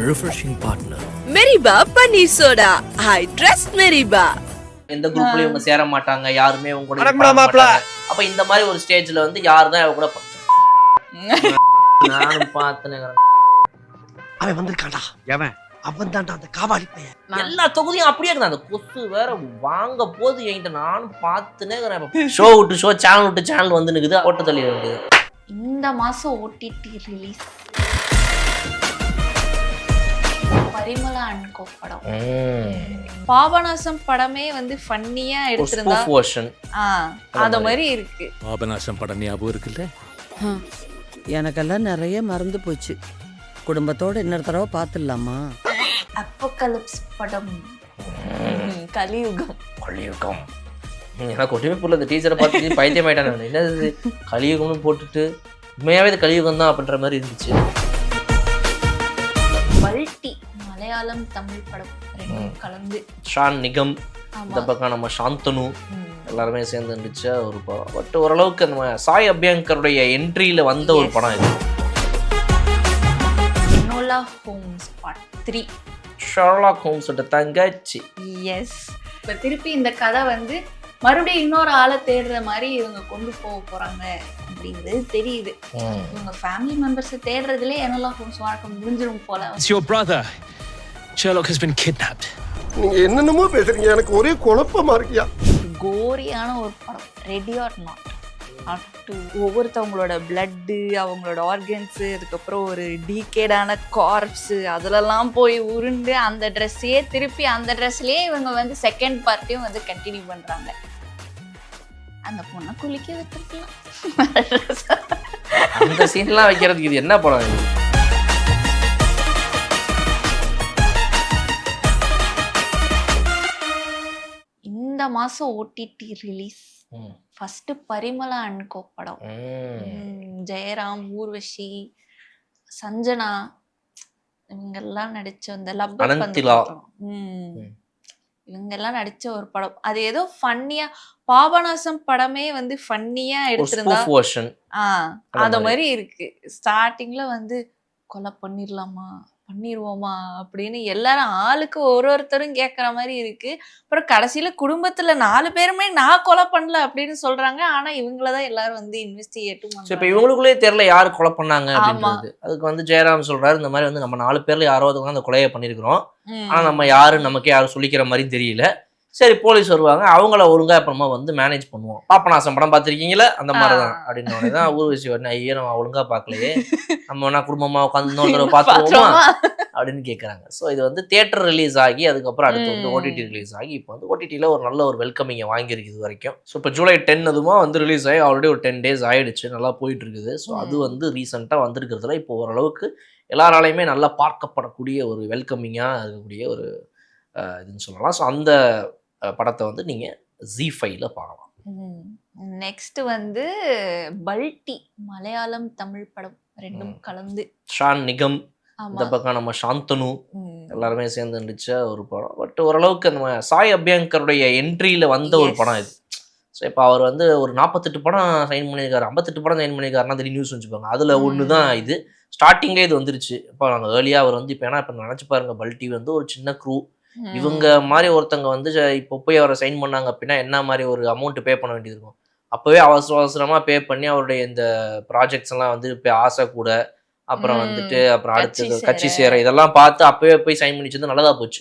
refreshing partner. Meriba பன்னீர் soda. I trust Meriba. எந்த குரூப்லயும் இவங்க சேர மாட்டாங்க, யாருமே இவங்க கூட அடங்கடா இருக்க மாப்ள. மாட்டாங்க. அப்ப இந்த மாதிரி ஒரு ஸ்டேஜ்ல வந்து யார் தான் இவங்க கூட நானும் பார்த்தேன். அவன் வந்திருக்கான்டா. எவன்? அவன் தான்டா அந்த காவாலி பையன். எல்லா தொகுதியும் அப்படியே இருக்குது. அந்த கொசு வேற வாங்க போது என்கிட்ட நானும் பார்த்துனே ஷோ விட்டு ஷோ, சேனல் விட்டு சேனல் வந்து நிக்குது. ஓட்ட தள்ளி இருக்குது. இந்த மாசம் OTT release Parimala and co படம். பாபநாசம் படமே வந்து ஃபன்னியா எடுத்திருந்தா அத மாதிரி இருக்கு. பாபநாசம் படம் ஞாபகம் இருக்குல்ல? எனக்கெல்லாம் நிறைய மறந்து போச்சு. குடும்பத்தோட இன்னொரு தடவை பார்த்துடலாமா? அப்போகலிப்ஸ் படம். கலியுகம். கலியுகம் எனக்கு ஒன்றுமே புரியல. இந்த டீச்சரை பார்த்து பைத்தியம் ஆயிட்டான். என்னது கலியுகம்னு போட்டுட்டு உண்மையாவே இது கலியுகம் தான் அப்படின்ற மாதிரி இருந்துச்சு. பல்டி மலையாளம் தமிழ் படம் ரெண்டும் கலந்து. ஷான் நிகம், இந்த பக்கம் நம்ம சாந்தனு எல்லாருமே சேர்ந்து இருந்துச்ச ஒரு படம். பட் ஓரளவுக்கு நம்ம சாய் அபியங்கருடைய என்ட்ரியில வந்த ஒரு படம் இது. Enola Holmes part 3. ஷெர்லாக் ஹோம்ஸோட தங்கச்சி. எஸ். இப்போ திருப்பி இந்த கதை வந்து மறுபடியும் இன்னொரு ஆளை தேடுற மாதிரி இவங்க கொண்டு போக போறாங்க அப்படிங்கிறது தெரியுது. இவங்க ஃபேமிலி மெம்பர்ஸை தேடுறதுல எனோலா ஹோம்ஸ் வாழ்க்கை முடிஞ்சிரும் போல. It's your brother. Sherlock has been kidnapped. நீங்க என்னென்னமோ பேசுறீங்க, எனக்கு ஒரே குழப்பமா இருக்கியா. கோரியான ஒரு படம். Ready or not. ஒவ்வொருத்தவங்களோட பிளட்டு, அவங்களோட ஆர்கன்ஸு, அதுக்கப்புறம் ஒரு டீகேடான கார்ப்ஸு அதிலெல்லாம் போய் உருண்டு அந்த ட்ரெஸ்ஸையே திருப்பி அந்த ட்ரெஸ்லேயே இவங்க வந்து செகண்ட் பார்ட்டையும் வந்து கண்டினியூ பண்ணுறாங்க. அந்த பொண்ணை குளிக்க வச்சிருக்கலாம். அந்த சீன்லாம் வைக்கிறதுக்கு இது என்ன படம் இது? இந்த மாதம் OTT release first Parimala and co படம். ஜெயராம், ஊர்வஷி, சஞ்சனா இவங்கெல்லாம் நடிச்ச அந்த இவங்கெல்லாம் நடிச்ச ஒரு படம். அது ஏதோ ஃபன்னியா, பாபநாசம் படமே வந்து ஃபன்னியா எடுத்திருந்தா அத மாதிரி இருக்கு. ஸ்டார்டிங்ல வந்து கொலை பண்ணிடுவோமா அப்படின்னு எல்லாரும் ஆளுக்கு ஒருத்தரும் கேட்குற மாதிரி இருக்கு. அப்புறம் கடைசியில குடும்பத்துல 4 பேருமே நான் கொலை பண்ணல அப்படின்னு சொல்றாங்க. ஆனா இவங்களதான் எல்லாரும் வந்து இன்வெஸ்டிகேட்டும் பண்றாங்க. இப்ப இவங்களுக்குள்ளே தெரியல யாரு கொலை பண்ணாங்க அப்படின்றது. அதுக்கு வந்து ஜெயராம் சொல்றாரு, இந்த மாதிரி வந்து நம்ம 4 பேர்ல யாரோ அந்த கொலையை பண்ணிருக்கிறோம், ஆனா நம்ம யாரு நமக்கே யாரும் சொல்லிக்கிற மாதிரி தெரியல. சரி போலீஸ் வருவாங்க, அவங்கள ஒழுங்கா அப்புறமா வந்து மேனேஜ் பண்ணுவோம். பாபநாசம் படம் பார்த்துருக்கீங்களா அந்த மாதிரிதான் அப்படின்னு தான் ஊர்வசி வரணும். ஐயோ நம்ம ஒழுங்கா பார்க்கலையே, நம்ம வேணா குடும்பமா உட்காந்து இன்னொரு தடவை பார்த்துருவோமா அப்படின்னு கேட்குறாங்க. ஸோ இது வந்து தியேட்டர் ரிலீஸ் ஆகி அதுக்கப்புறம் அடுத்து வந்து ஓடிடி ரிலீஸ் ஆகி இப்போ வந்து ஓடிடியில் ஒரு நல்ல ஒரு வெல்கமிங்கை வாங்கியிருக்கு இது வரைக்கும். ஸோ இப்போ ஜூலை 10 அதுமா வந்து ரிலீஸ் ஆகி ஆல்ரெடி ஒரு 10 days ஆயிடுச்சு, நல்லா போயிட்டு இருக்குது. ஸோ அது வந்து ரீசெண்டாக வந்திருக்கிறதுல இப்போ ஓரளவுக்கு எல்லாராலையுமே நல்லா பார்க்கப்படக்கூடிய ஒரு வெல்கமிங்காக இருக்கக்கூடிய ஒரு இதுன்னு சொல்லலாம். ஸோ அந்த படத்தை வந்து நீங்கள் ZEE5ல பார்க்கலாம். நெக்ஸ்ட் வந்து பல்டி மலையாளம் தமிழ் படம் ரெண்டும் கலந்து. ஷான் நிகம், இந்த பக்கம் நம்ம சாந்தனு எல்லாருமே சேர்ந்து இருந்துச்ச ஒரு படம். பட் ஓரளவுக்கு நம்ம சாய் அபியங்கருடைய என்ட்ரியில வந்த ஒரு படம் இது. ஸோ இப்போ அவர் வந்து ஒரு 48 படம் சைன் பண்ணியிருக்காரு, 58 படம் சைன் பண்ணியிருக்காருன்னா திடீர் நியூஸ் வச்சுப்பாங்க. அதில் ஒன்று தான் இது. ஸ்டார்டிங்கே இது வந்துருச்சு. இப்போ நாங்கள் ஏர்லியாக அவர் வந்து இப்போ ஏன்னா இப்போ நினச்சி பாருங்க, பல்டி வந்து ஒரு சின்ன க்ரூ, இவங்க மாதிரி ஒருத்தங்க வந்து இப்போ போய் அவரை சைன் பண்ணாங்க அப்படின்னா என்ன மாதிரி ஒரு அமௌண்ட் பே பண்ண வேண்டியது இருக்கும். அப்போவே அவசரமாக பே பண்ணி அவருடைய இந்த ப்ராஜெக்ட்ஸ் எல்லாம் வந்து இப்போ ஆசை கூட, அப்புறம் வந்துட்டு அப்புறம் அடுத்து கட்சி சேர இதெல்லாம் பார்த்து அப்பவே போய் சைன் பண்ணி வச்சு நல்லதா போச்சு.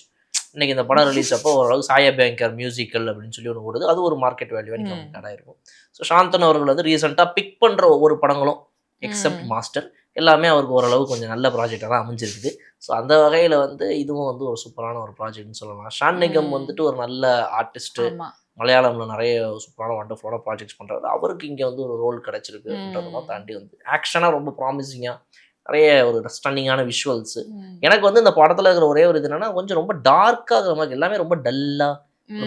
இன்னைக்கு இந்த படம் ரிலீஸ் அப்போ ஓரளவுக்கு சாய் அபியங்கர் மியூசிக்கல் அப்படின்னு சொல்லி ஒன்று கொடுது. அது ஒரு மார்க்கெட் வேல்யூ கடை இருக்கும். ஸோ சாந்தன் அவர்கள் வந்து ரீசெண்டாக பிக் பண்ணுற ஒவ்வொரு படங்களும் எக்ஸப்ட் மாஸ்டர் எல்லாமே அவருக்கு ஓரளவு கொஞ்சம் நல்ல ப்ராஜெக்டாக தான் அமைஞ்சிருக்குது. ஸோ அந்த வகையில் வந்து இதுவும் வந்து ஒரு சூப்பரான ஒரு ப்ராஜெக்ட்னு சொல்லலாம். ஷான் நிகம் வந்துட்டு ஒரு நல்ல ஆர்டிஸ்ட்டு, மலையாளம்ல நிறைய சூப்பரான வண்டர்ஃபுல்லான ப்ராஜெக்ட்ஸ் பண்ணுறாரு. அவருக்கு இங்கே வந்து ஒரு ரோல் கிடச்சிருக்கு அப்படின்றதெல்லாம் தாண்டி வந்து ஆக்ஷனாக ரொம்ப ப்ராமிசிங்காக நிறைய ஒரு ஸ்டன்னிங்கான விஷுவல்ஸு. எனக்கு வந்து இந்த படத்தில் இருக்கிற ஒரே ஒரு இது என்னன்னா, கொஞ்சம் ரொம்ப டார்க்காக இருக்கிற மாதிரி, எல்லாமே ரொம்ப டல்லாக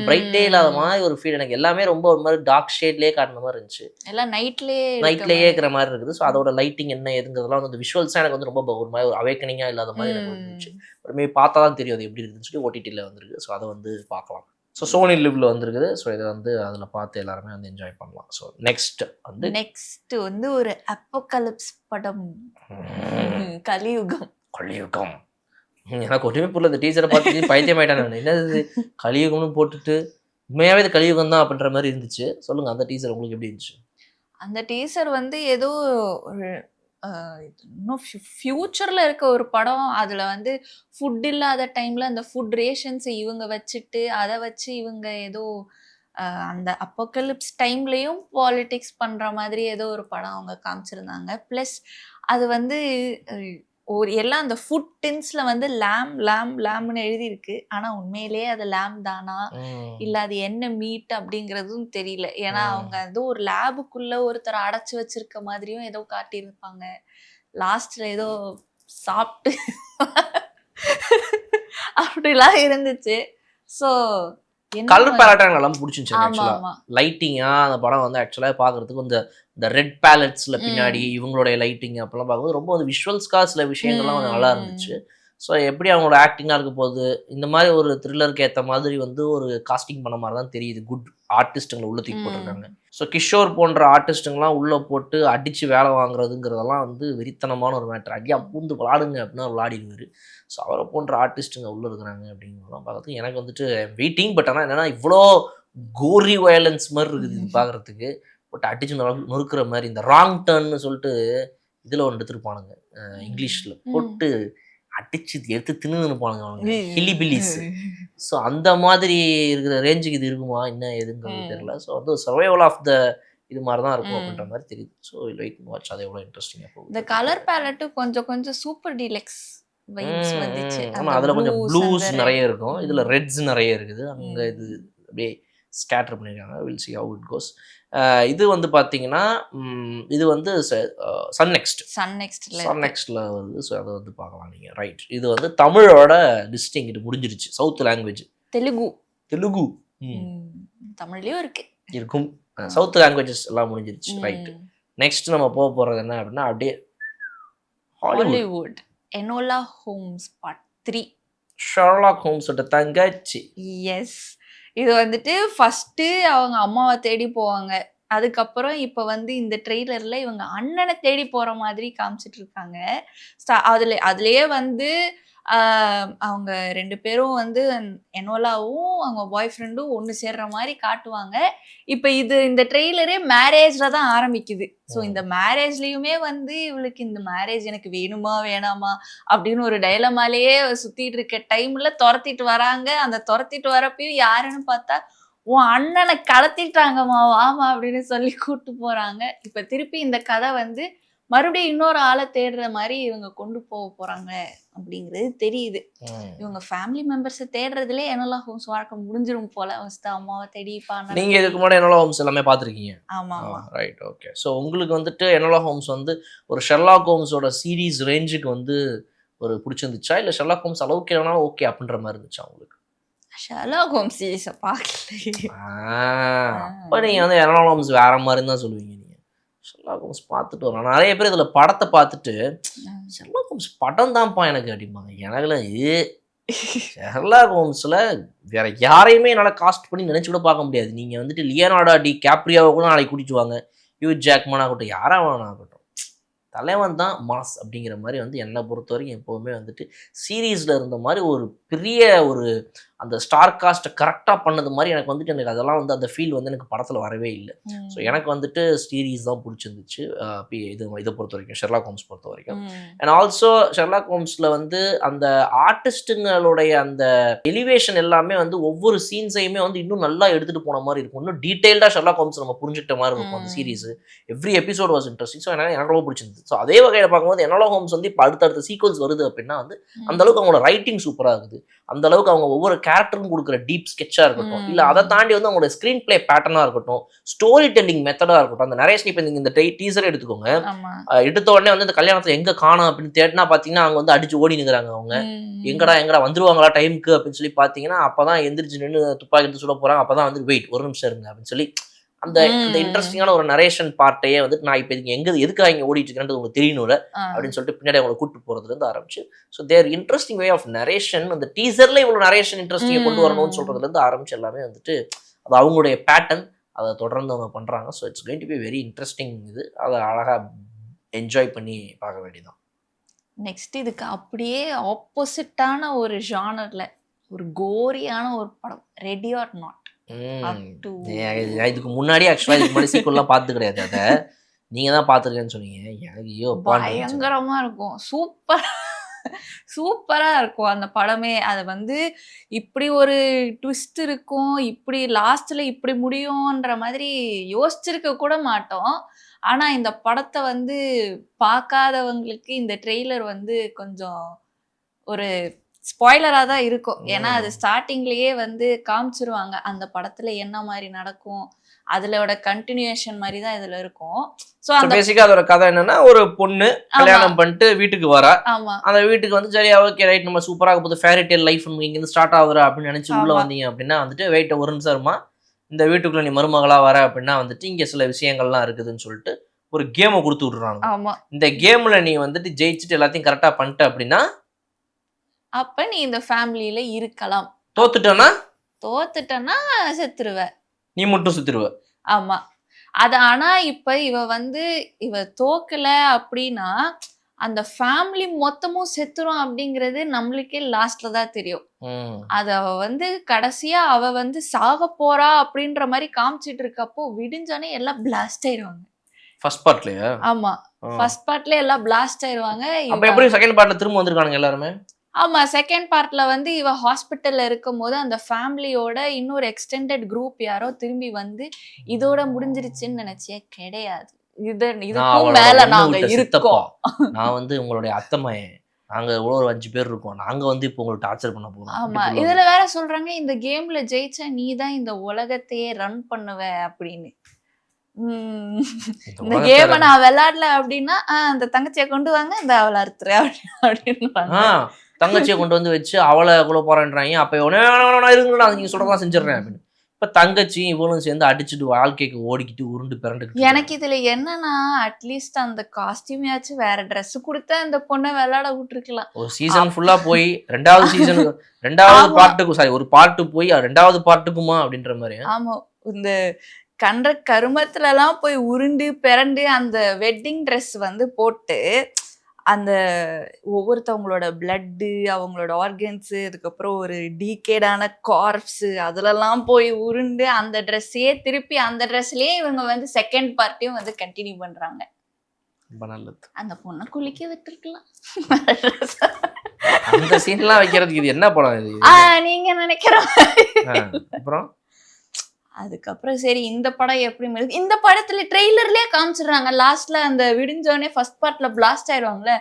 பிரைட்டே இல்லாத மாதிரி ஒரு ஃபீல். எனக்கு எல்லாமே ரொம்ப ஒரு மாதிரி டார்க் ஷேட்லேயே காட்டுன மாதிரி இருந்துச்சு, எல்லாம் நைட்லேயே இருக்கிற மாதிரி இருக்குது. ஸோ அதோட லைட்டிங் என்ன எதுங்கிறதுலாம் வந்து விஷுவல்ஸாக எனக்கு வந்து ரொம்ப ஒரு மாதிரி ஒரு அவேக்கனிங்காக இல்லாத மாதிரி எனக்கு இருந்துச்சு. ஒரு பார்த்தா தான் தெரியும் அது எப்படி இருக்குதுன்னு சொல்லி ஓடிடியில் வந்திருக்கு. ஸோ அதை வந்து பார்க்கலாம். ஸோ சோனி லிவ்ல வந்துருக்குது. ஸோ இதை வந்து அதில் பார்த்து எல்லாருமே வந்து என்ஜாய் பண்ணலாம். ஸோ நெக்ஸ்ட் வந்து ஒரு அப்போகலிப்ஸ் படம். கலியுகம். எனக்கு ஒன்றுமே புரியல. இந்த டீச்சரை பார்த்து பைத்தியம் ஆயிட்டான் நான். என்னது கலியுகம்னு போட்டுட்டு உண்மையாவே இது கலியுகம் தான் அப்படின்ற மாதிரி இருந்துச்சு. சொல்லுங்க அந்த டீச்சர் உங்களுக்கு எப்படி இருந்துச்சு? அந்த டீசர் வந்து ஏதோ ஒரு இன்னும் ஃபியூச்சர்ல இருக்க ஒரு படம். அதுல வந்து ஃபுட் இல்லாத டைம்ல அந்த ஃபுட் ரேஷன்ஸ் இவங்க வச்சுட்டு அதை வச்சு இவங்க ஏதோ அந்த அப்போகலிப்ஸ் டைம்லயும் பாலிடிக்ஸ் பண்ற மாதிரி ஏதோ ஒரு படம் அவங்க காமிச்சிருந்தாங்க. ப்ளஸ் அது வந்து ஒரு எல்லாம் அந்த ஃபுட் டின்ஸ்ல வந்து லேம் லேம் லேம்னு எழுதியிருக்கு. ஆனா உண்மையிலேயே அது லேம் தானா இல்ல அது என்ன மீட் அப்படிங்கிறதும் தெரியல. ஏன்னா அவங்க ஏதோ ஒரு லேபுக்குள்ள ஒருத்தர் அடைச்சு வச்சிருக்க மாதிரியும் ஏதோ காட்டியிருப்பாங்க. லாஸ்ட்ல ஏதோ சாப்பிட்டு அப்படிலாம் இருந்துச்சு. ஸோ கலர் பேலட் நல்லா பிடிச்சிருச்சு. ஆமா ஆக்சுவலா ஆமா லைட்டிங்கா அந்த படம் வந்து ஆக்சுவலா பாக்குறதுக்கு இந்த ரெட் பேலட்ஸ்ல பின்னாடி இவங்களுடைய லைட்டிங் அப்பெல்லாம் பார்க்கும்போது ரொம்ப வந்து விஷுவல்ஸ்க்கா சில விஷயங்கள்லாம் கொஞ்சம் நல்லா இருந்துச்சு. ஸோ எப்படி அவங்களோட ஆக்டிங்காக இருக்க போகுது இந்த மாதிரி ஒரு த்ரில்லருக்கு ஏற்ற மாதிரி வந்து ஒரு காஸ்டிங் பண்ண மாதிரி தான் தெரியுது. குட் ஆர்டிஸ்ட்டுங்களை உள்ள தூக்கி போட்டிருக்காங்க. ஸோ கிஷோர் போன்ற ஆர்டிஸ்ட்டுங்கெல்லாம் உள்ளே போட்டு அடித்து வேலை வாங்குறதுங்கிறதெல்லாம் வந்து வெறித்தனமான ஒரு மேட்ரு. அடியா பூந்து விளாடுங்க அப்படின்னா விளாடிடுவார். ஸோ அவரை போன்ற ஆர்டிஸ்ட்டுங்க உள்ளே இருக்கிறாங்க அப்படிங்கிறதெல்லாம் பார்க்கறதுக்கு எனக்கு வந்துட்டு வெயிட்டிங். பட் ஆனால் என்னென்னா இவ்வளோ கோரி வயலன்ஸ் மாதிரி இருக்குது இது பார்க்குறதுக்கு. பட் அடிச்சு நொறுக்கிற மாதிரி இந்த ராங் டர்ன்னு சொல்லிட்டு இதில் ஒன்று எடுத்துருப்பானுங்க இங்கிலீஷில் போட்டு அடிச்சு எடுத்து தின்னு பானுங்க அவங்க ஹிலிபிலிஸ். ஸோ அந்த மாதிரி இருக்கிற ரேஞ்சுக்கு இது இருக்குமா என்ன எதுங்கிறது தெரியல. ஸோ வந்து சர்வைவல் ஆஃப் த இது மாதிரி தான் இருக்கும் அப்படின்ற மாதிரி தெரியுது. ஸோ வெயிட் வாட்ச் அது எவ்வளோ இன்ட்ரெஸ்டிங்காக போகுது. இந்த கலர் பேலட்டும் கொஞ்சம் கொஞ்சம் சூப்பர் டீலக்ஸ் வைப்ஸ் வந்துச்சு. ஆமாம் அதில் கொஞ்சம் ப்ளூஸ் நிறைய இருக்கும், இதில் ரெட்ஸ் நிறைய இருக்குது. அங்கே இது அப்படியே ஸ்கேட்டர் பண்ணியிருக்காங்க. Will see how it goes. இது வந்து பார்த்தீங்கன்னா இது வந்து சன் நெக்ஸ்ட்ல வருது. ஸோ அதை வந்து பார்க்கலாம் நீங்கள். ரைட், இது வந்து தமிழோட டிஸ்டிங் இது முடிஞ்சிருச்சு. சவுத் லாங்குவேஜ் தெலுங்கு தமிழ்லயும் இருக்கும். சவுத் லாங்குவேஜஸ் எல்லாம் முடிஞ்சிருச்சு. ரைட், நெக்ஸ்ட் நம்ம போக போகிறது என்ன அப்படின்னா அப்படியே Hollywood. Enola Holmes part 3. Sherlock ஹோம்ஸோட தங்கச்சி. எஸ், இது வந்துட்டு ஃபர்ஸ்ட் அவங்க அம்மாவை தேடி போவாங்க. அதுக்கப்புறம் இப்ப வந்து இந்த ட்ரெய்லர்ல இவங்க அண்ணனை தேடி போற மாதிரி காமிச்சிட்டு இருக்காங்க. அதுலயே வந்து அவங்க 2 பேரும் வந்து எனோலாவும் அவங்க பாய் ஃப்ரெண்டும் ஒன்று சேர்ற மாதிரி காட்டுவாங்க. இப்ப இந்த ட்ரெய்லரே மேரேஜ்ல தான் ஆரம்பிக்குது. ஸோ இந்த மேரேஜ்லயுமே வந்து இவளுக்கு இந்த மேரேஜ் எனக்கு வேணுமா வேணாமா அப்படின்னு ஒரு டைலமாலேயே சுத்திட்டு இருக்க டைம்ல துரத்திட்டு வராங்க. அந்த துரத்திட்டு வரப்பையும் யாருன்னு பார்த்தா உன் அண்ணனை கடத்திட்டாங்கம்மா வாமா அப்படின்னு சொல்லி கூட்டு போறாங்க. இப்ப திருப்பி இந்த கதை வந்து மறுபடியும் இன்னொரு ஆளை தேடுற மாதிரி இவங்க கொண்டு போக போறாங்க அப்படிங்கிறது தெரியுது. இவங்க ஃபேமிலி மெம்பர்ஸை தேடுறதுலே எனோலா ஹோம்ஸ் வாழ்க்கை முடிஞ்சிரும் போல. ஃபர்ஸ்ட் அம்மாவை தேடிப்பாங்க. நீங்க இதுக்கு முன்னாடி எனோலா ஹோம்ஸ் எல்லாமே பார்த்துருக்கீங்க? ஆமா ஆமா. Right, okay. ஸோ உங்களுக்கு வந்துட்டு எனோலா ஹோம்ஸ் வந்து ஒரு ஷெர்லாக் ஹோம்ஸோட சீரீஸ் ரேஞ்சுக்கு வந்து ஒரு பிடிச்சிருந்துச்சா இல்லை ஷெர்லாக் ஹோம்ஸ் அளவுக்கு எவ்வளோ ஓகே அப்படின்ற மாதிரி இருந்துச்சா உங்களுக்கு? ஷெர்லாக் ஹோம்ஸ் சீரிஸை பார்க்கல. அப்போ நீங்கள் வந்து எனோலா ஹோம்ஸ் வேற மாதிரி தான் சொல்லுவீங்க. ஷெர்லாக் ஹோம்ஸ் பார்த்துட்டு வரலாம். நிறைய பேர் இதில் படத்தை பார்த்துட்டு ஷெர்லாக் ஹோம்ஸ் படம் தான்ப்பா எனக்கு அப்படிம்பாங்க. எனக்குலாம் ஷெர்லாக் ஹோம்ஸில் வேற யாரையுமே என்னால் காஸ்ட் பண்ணி நினச்சி கூட பார்க்க முடியாது. நீங்கள் வந்துட்டு லியோனார்டோ டி கேப்ரியோவை கூட நாளைக்கு கூட்டிட்டு வாங்க, ஹியூ ஜாக்மன் ஆகட்டும், யாராக வேணாகட்டும், தலைவன் தான் மாஸ் அப்படிங்கிற மாதிரி வந்து என்னை பொறுத்த வரைக்கும் எப்போவுமே வந்துட்டு சீரீஸில் இருந்த மாதிரி ஒரு பெரிய ஒரு அந்த ஸ்டார் காஸ்ட்டை கரெக்டாக பண்ணது மாதிரி எனக்கு வந்துட்டு எனக்கு அதெல்லாம் வந்து அந்த ஃபீல் வந்து எனக்கு படத்தில் வரவே இல்லை. ஸோ எனக்கு வந்துட்டு சீரீஸ் தான் பிடிச்சிருந்துச்சு இதை பொறுத்த வரைக்கும், ஷெர்லாக் ஹோம்ஸ் பொறுத்த வரைக்கும். அண்ட் ஆல்சோ ஷெர்லாக் ஹோம்ஸில் வந்து அந்த ஆர்டிஸ்ட்டுங்களுடைய அந்த எலிவேஷன் எல்லாமே வந்து ஒவ்வொரு சீன்ஸையுமே வந்து இன்னும் நல்லா எடுத்துகிட்டு போன மாதிரி இருக்கும். இன்னும் டீட்டெயில்டாக ஷெர்லாக் ஹோம்ஸ் நம்ம புரிஞ்சுக்கிட்ட மாதிரி இருக்கும் அந்த series. Every episode was interesting. So எனக்கு ரொம்ப பிடிச்சிருந்துச்சு. ஸோ அதே வகையில் பார்க்கும்போது எனோலா ஹோம்ஸ் வந்து இப்போ அடுத்தடுத்த சீக்வல்ஸ் வருது அப்படின்னா வந்து அந்தளவுக்கு அவங்களோட ரைட்டிங் சூப்பராக இருக்குது. அந்த அளவுக்கு அவங்க ஒவ்வொரு கேரக்டரும் கொடுக்குற டீப் ஸ்கெட்சாக இருக்கட்டும், இல்லை அதை தாண்டி வந்து அவங்களோட ஸ்க்ரீன் பிளே பேட்டர்னாக இருக்கட்டும், ஸ்டோரி டெல்லிங் மெத்தடாக இருக்கட்டும், அந்த நரேஷன். இப்போ நீங்கள் இந்த டீசரை எடுத்துக்கோங்க, எடுத்த உடனே வந்து இந்த கல்யாணத்தில் எங்கே காணும் அப்படின்னு தேடினா பார்த்தீங்கன்னா அவங்க வந்து அடிச்சு ஓடி நிற்கிறாங்க. அவங்க எங்கடா வந்துருவாங்களா டைமுக்கு அப்படின்னு சொல்லி பார்த்தீங்கன்னா அப்போ தான் எந்திரிச்சு நின்று துப்பாக்கி எடுத்து சொல்ல போகிறாங்க. அப்போ தான் வந்து வெயிட் ஒரு நிமிஷம் இருங்க அப்படின்னு சொல்லி அந்த இன்ட்ரெஸ்டிங்கான ஒரு நரேஷன் பார்ட்டையே வந்துட்டு நான் இப்போ எதுக்காக இங்கே ஓடிட்டு இருக்கிறேன் உங்களுக்கு தெரியணும்ல அப்படின்னு சொல்லிட்டு பின்னாடி அவங்களை கூப்பிட்டு போகிறதுலேருந்து ஆரம்பிச்சு so their interesting way of narration. அந்த டீசரில் இவ்வளோ நரேஷன் இன்ட்ரெஸ்டிங்கை கொண்டு வரணும்னு சொல்கிறதுலேருந்து ஆரம்பிச்சு எல்லாமே வந்துட்டு அது அவங்களுடைய பேட்டர்ன், அதை தொடர்ந்து அவங்க பண்ணுறாங்க. So it's going to be very interesting. இது அதை அழகாக என்ஜாய் பண்ணி பார்க்க வேண்டியதான். நெக்ஸ்ட் இதுக்கு அப்படியே ஆப்போசிட்டான ஒரு ஜானர்ல ஒரு கோரியான ஒரு படம், ரெடி ஆர் நாட். இதுக்கு முன்னாடி ஆக்சுவலா இதுக்கு முன்னாடி சீக்குவல்லாம் பார்த்து கிடையாது. அதை நீங்க தான் பார்த்துருக்கேன்னு சொன்னீங்க. எனக்கு ஐயோ பயங்கரமா இருக்கும், சூப்பரா இருக்கும் அந்த படமே. அது வந்து இப்படி ஒரு ட்விஸ்ட் இருக்கும், இப்படி லாஸ்ட்ல இப்படி முடியும்ன்ற மாதிரி யோசிச்சிருக்க கூட மாட்டோம். ஆனா இந்த படத்தை வந்து பார்க்காதவங்களுக்கு இந்த ட்ரெய்லர் வந்து கொஞ்சம் ஒரு ஸ்பாய்லரா தான் இருக்கும். ஏன்னா அது ஸ்டார்டிங்லயே வந்து காமிச்சிருவாங்க அந்த படத்துல என்ன மாதிரி நடக்கும், அதுலோட கண்டினியூஷன் மாதிரி தான் இதுல இருக்கும். சோ அந்த பேசிக்கா அதோட கதை என்னன்னா, ஒரு பொண்ணு கல்யாணம் பண்ணிட்டு வீட்டுக்கு வரா. ஆமா, அந்த வீட்டுக்கு வந்து சரி ஓகே ரைட் நம்ம சூப்பரா போகுது, ஃபேரி டேல் லைஃப் இங்க இருந்து ஸ்டார்ட் ஆகுறா அப்படின்னு நினைச்சு உள்ள வந்தீங்க அப்படின்னா வந்துட்டு வெயிட் ஒரு நிமிஷமா இந்த வீட்டுக்குள்ள நீ மருமகளா வர அப்படின்னா வந்துட்டு இங்க சில விஷயங்கள்லாம் இருக்குதுன்னு சொல்லிட்டு ஒரு கேமை கொடுத்து விட்டுறாங்க. ஆமா, இந்த கேம்ல நீ வந்துட்டு ஜெயிச்சுட்டு எல்லாத்தையும் கரெக்டா பண்ணிட்ட அப்படின்னா அப்ப நீ இந்த ஃபேமிலியில இருக்கலாம். தோத்துட்டனா செத்துருவ, நீ மட்டும் சுத்திருவ. ஆமா. அது ஆனா இப்ப இவ தோக்கல அப்படின்னா அந்த ஃபேமிலி மொத்தமும் செத்துரும் அப்படிங்கிறது நம்மளுக்கே லாஸ்ட்ல தான் தெரியும். அது அவ வந்து கடைசியா அவ வந்து சாக போறா அப்படின்ற மாதிரி காமிச்சிட்டு இருக்கப்போ விடிஞ்சானே எல்லாம் பிளாஸ்ட் ஆயிடுவாங்க. ஃபர்ஸ்ட் பார்ட்லயா? ஆமா, ஃபர்ஸ்ட் பார்ட்ல எல்லாம் பிளாஸ்ட் ஆயிடுவாங்க. அப்ப எப்படி செகண்ட் பார்ட்ல திரும்ப வந்திருக்கானுங்க எல்லாருமே? ஆமா, செகண்ட் பார்ட்ல வந்து இவ ஹாஸ்பிட்டல்ல இருக்கும் போது அந்த ஃபேமிலியோட இன்னொரு எக்ஸ்டெண்டட் குரூப் யாரோ திரும்பி வந்து இதோட முடிஞ்சிருச்சுன்னு நினைச்சே கிடையாது. இதுக்கும் மேல நாங்க இருக்கோம். நான் வந்து உங்களுடைய அத்தமையன், நாங்க ஒரு 5 பேர் இருக்கோம், நாங்க வந்து இப்போ உங்களுக்கு டார்ச்சர் பண்ண போறோம். ஆமா, இதுல வேற சொல்றாங்க இந்த கேம்ல ஜெயிச்சா நீ தான் இந்த உலகத்தையே ரன் பண்ணுவ அப்படின்னு. இந்த கேம நான் விளையாடல அப்படின்னா அந்த தங்கச்சியை கொண்டு வாங்க, இந்த அவளை அறுத்துறேன் அப்படின்னு தங்கச்சியை கொண்டு வந்து வச்சு அவளை கூட போறேன்றாங்க. அப்ப இருக்குங்களா நீங்க சொல்றதெல்லாம் செஞ்சிடறேன் அப்படின்னு. இப்ப தங்கச்சி இவளும் சேர்ந்து அடிச்சுட்டு வாழ்க்கைக்கு ஓடிக்கிட்டு உருண்டு பிறண்டு. எனக்கு இதுல என்னன்னா அட்லீஸ்ட் அந்த காஸ்டியூமையாச்சும் வேற ட்ரெஸ் கொடுத்தா அந்த பொண்ணை விளையாட விட்டுருக்கலாம். ஒரு சீசன் ஃபுல்லா போய் ரெண்டாவது பார்ட்டுக்கு சாரி ஒரு பார்ட்டு போய் 2வது பார்ட்டுக்குமா அப்படின்ற மாதிரி. ஆமா, இந்த கண்ட கருமத்துல எல்லாம் போய் உருண்டு பிறண்டு அந்த வெட்டிங் ட்ரெஸ் வந்து போட்டு அந்த ஒவ்வொருத்தவங்களோட பிளட்டு, அவங்களோட ஆர்கன்ஸு, அதுக்கப்புறம் ஒரு டீகேடான கார்ப்ஸு அதுலலாம் போய் உருண்டு அந்த ட்ரெஸ்ஸையே திருப்பி அந்த ட்ரெஸ்லயே இவங்க வந்து செகண்ட் பார்ட்டையும் வந்து கண்டினியூ பண்றாங்க. ரொம்ப நல்லது. அந்த பொண்ணை குளிக்க விட்டுருக்கலாம். அந்த சீன்லாம் வைக்கிறதுக்கு இது என்ன படம் இது? நீங்க நினைக்கிற அப்புறம் அதுக்கப்புறம் சரி இந்த படம் எப்படி இந்த படத்துல ட்ரெய்லர்லயே காமிச்சிடுறாங்க லாஸ்ட்ல அந்த விடிஞ்சோடனே ஃபர்ஸ்ட் பார்ட்ல பிளாஸ்ட் ஆயிடுவாங்கல்ல,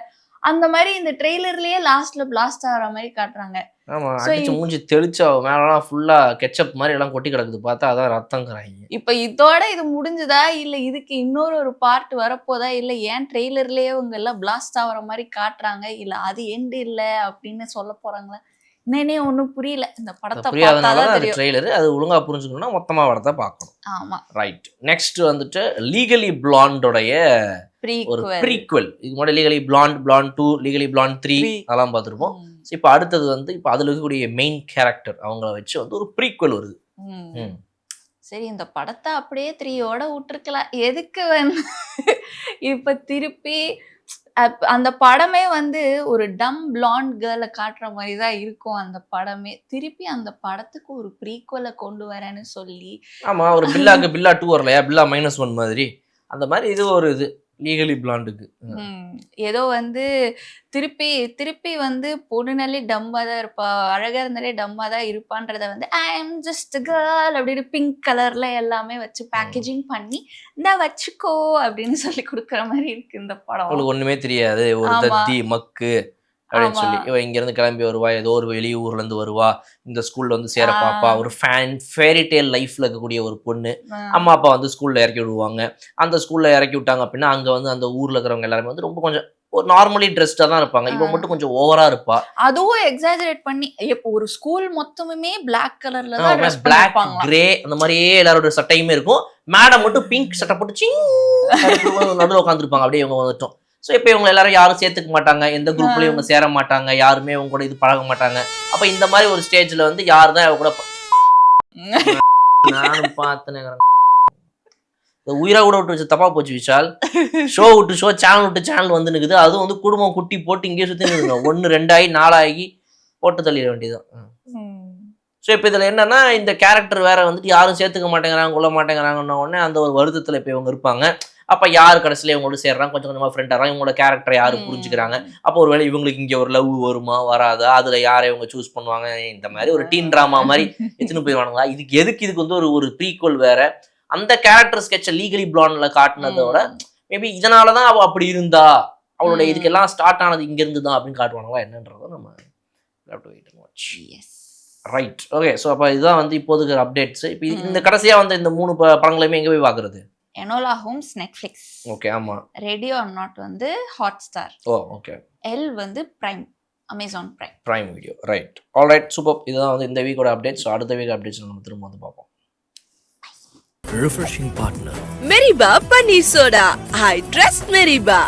அந்த மாதிரி இந்த ட்ரெய்லர்லயே லாஸ்ட்ல பிளாஸ்ட் ஆகிற மாதிரி காட்டுறாங்க. ஆமா, அடிச்சு மூஞ்சி தெளிச்சு மேலாம் ஃபுல்லா கெச்சப் மாதிரி எல்லாம் கொட்டி கிடக்குது, பார்த்தா அதான் ரத்தங்கிறாங்க. இப்ப இதோட இது முடிஞ்சுதா இல்ல இதுக்கு இன்னொரு பார்ட் வரப்போதா இல்ல ஏன் ட்ரெய்லர்லயே அவங்க எல்லாம் பிளாஸ்ட் ஆகிற மாதிரி காட்டுறாங்க இல்ல அது எண்ட் இல்ல அப்படின்னு சொல்ல போறாங்களா என்னன்னே ஒன்றும் புரியல. இந்த படத்தை புரியாதனால அது ட்ரெய்லர், அது ஒழுங்கா புரிஞ்சுக்கணும்னா மொத்தமா படத்தை பார்க்கணும். ஆமா, ரைட். நெக்ஸ்ட் வந்துட்டு லீகலி பிளாண்டோடைய ஒரு ப்ரீக்வல். இது முன்னாடி லீகலி பிளாண்ட் 2, லீகலி பிளாண்ட் 3 அதெல்லாம் பார்த்துருப்போம். இப்போ அடுத்தது வந்து இப்போ அதுல இருக்கக்கூடிய மெயின் கேரக்டர் அவங்கள வச்சு வந்து ஒரு ப்ரீக்வல் வருது. சரி இந்த படத்தை அப்படியே 3யோட விட்டுருக்கலாம், எதுக்கு வந்து இப்ப திருப்பி அந்த படமே வந்து ஒரு டம் பிளாண்ட் கேர்ளை காட்டுற மாதிரி தான் இருக்கும் அந்த படமே. திருப்பி அந்த படத்துக்கு ஒரு ப்ரீக்வலை கொண்டு வரேன்னு சொல்லி ஆமா, ஒரு பில்லா 2 வரலையா, பில்லா -1 மாதிரி அந்த மாதிரி இது ஒரு இது லீகலி பிளாண்டுக்கு ஏதோ வந்து திருப்பி வந்து பொண்ணுனாலே டம்மா தான் இருப்பா, அழகா இருந்தாலே டம்மா தான் இருப்பான்றத வந்து ஐ எம் ஜஸ்ட் கேர்ள் அப்படின்னு பிங்க் கலர்ல எல்லாமே வச்சு பேக்கேஜிங் பண்ணி இந்த வச்சுக்கோ அப்படின்னு சொல்லி கொடுக்குற மாதிரி இருக்கு இந்த படம். அவளுக்கு ஒண்ணுமே தெரியாது, ஒரு தத்தி மக்கு அப்படின்னு சொல்லி இவ இங்க இருந்து கிளம்பி வருவா, ஏதோ ஒரு வெளியூர்ல இருந்து வருவா, இந்த ஸ்கூல்ல வந்து சேர பாப்பா, ஒரு ஃபேரி டேல் லைஃப்ல இருக்கக்கூடிய ஒரு பொண்ணு. அம்மா அப்பா வந்து ஸ்கூல்ல இறக்கி விடுவாங்க. அந்த ஸ்கூல்ல இறக்கி விட்டாங்க அப்படின்னா அங்க வந்து அந்த ஊர்ல இருக்கிறவங்க எல்லாருமே வந்து ரொம்ப கொஞ்சம் ஒரு நார்மலி ட்ரெஸ்டா தான் இருப்பாங்க. இவ மட்டும் கொஞ்சம் ஓவரா இருப்பா. அதுவும் எக்ஸாஜரேட் பண்ணி இப்போ ஒரு ஸ்கூல் மொத்தமுமே பிளாக் கலர்ல தான் ட்ரெஸ் பிளாக் கிரே அந்த மாதிரியே எல்லாரோட சட்டையுமே இருக்கும். மேடம் மட்டும் பிங்க் சட்டை போட்டு நடுவில் உட்காந்துருப்பாங்க. அப்படியே இவங்க வந்துட்டோம். ஸோ இப்போ இவங்க எல்லாரும் யாரும் சேர்த்துக்க மாட்டாங்க, எந்த குரூப்லயும் இவங்க சேர மாட்டாங்க, யாருமே இவங்க கூட இது பழக மாட்டாங்க. அப்ப இந்த மாதிரி ஒரு ஸ்டேஜ்ல வந்து யாரு தான் இவங்க கூட நானும் பார்த்தேன் உயிரா கூட விட்டு வச்சு தப்பா போச்சு விஷால். ஷோ விட்டு ஷோ, சேனல் விட்டு சேனல் வந்து நிக்குது. அதுவும் வந்து குடும்பம் குட்டி போட்டு இங்கே சுற்றி நிற்குங்க. 1 2 ஆகி 4 ஆகி போட்டு தள்ளிட வேண்டியதுதான். ஸோ இப்போ இதில் என்னன்னா, இந்த கேரக்டர் வேற வந்துட்டு யாரும் சேர்த்துக்க மாட்டேங்கிறாங்க, கொள்ள மாட்டேங்கிறாங்கன்ன உடனே அந்த ஒரு வருத்தத்தில் இப்போ இவங்க இருப்பாங்க. அப்போ யார் கடைசியில் இவங்களோட சேர்றாங்க, கொஞ்சம் கொஞ்சமாக ஃப்ரெண்ட் ஆகிறாங்க, இவங்களோட கேரக்டரை யார் புரிஞ்சுக்கிறாங்க. அப்போ ஒரு வேளை இவங்களுக்கு இங்கே ஒரு லவ் வருமா வராதா, அதில் யாரை இவங்க சூஸ் பண்ணுவாங்க, இந்த மாதிரி ஒரு டீன் ட்ராமா மாதிரி எடுத்துன்னு போயிடுவானுங்களா. இதுக்கு வந்து ஒரு ப்ரீக்வல் வேற. அந்த கேரக்டர் ஸ்கெட்சை லீகலி பிளாண்ட்ல காட்டினதோட மேபி இதனால தான் அவள் அப்படி இருந்தா, அவளோட இதுக்கெல்லாம் ஸ்டார்ட் ஆனது இங்கேருந்து தான் அப்படின்னு காட்டுவானுங்களா என்னன்றதை நம்ம ரைட். ஓகே, ஸோ அப்போ இதுதான் வந்து இப்போதைக்கு அப்டேட்ஸ். இப்போ இந்த கடைசியாக வந்து இந்த 3 படங்களையுமே எங்கே போய் பார்க்குறது? Enola Holmes Netflix. ஓகே, ஆமாம். ரேடியோ ஆர் நாட் வந்து ஹாட்ஸ்டார். Oh okay. எல் வந்து Prime, Amazon Prime video. Right, all right, super. இதுதான் வந்து இந்த வீக்கோட அப்டேட்ஸ். அடுத்த வீக் அப்டேட்ஸ் நம்ம திரும்ப வந்து பார்ப்போம். Refreshing partner. Meriba Paneer Soda. I trust Meriba.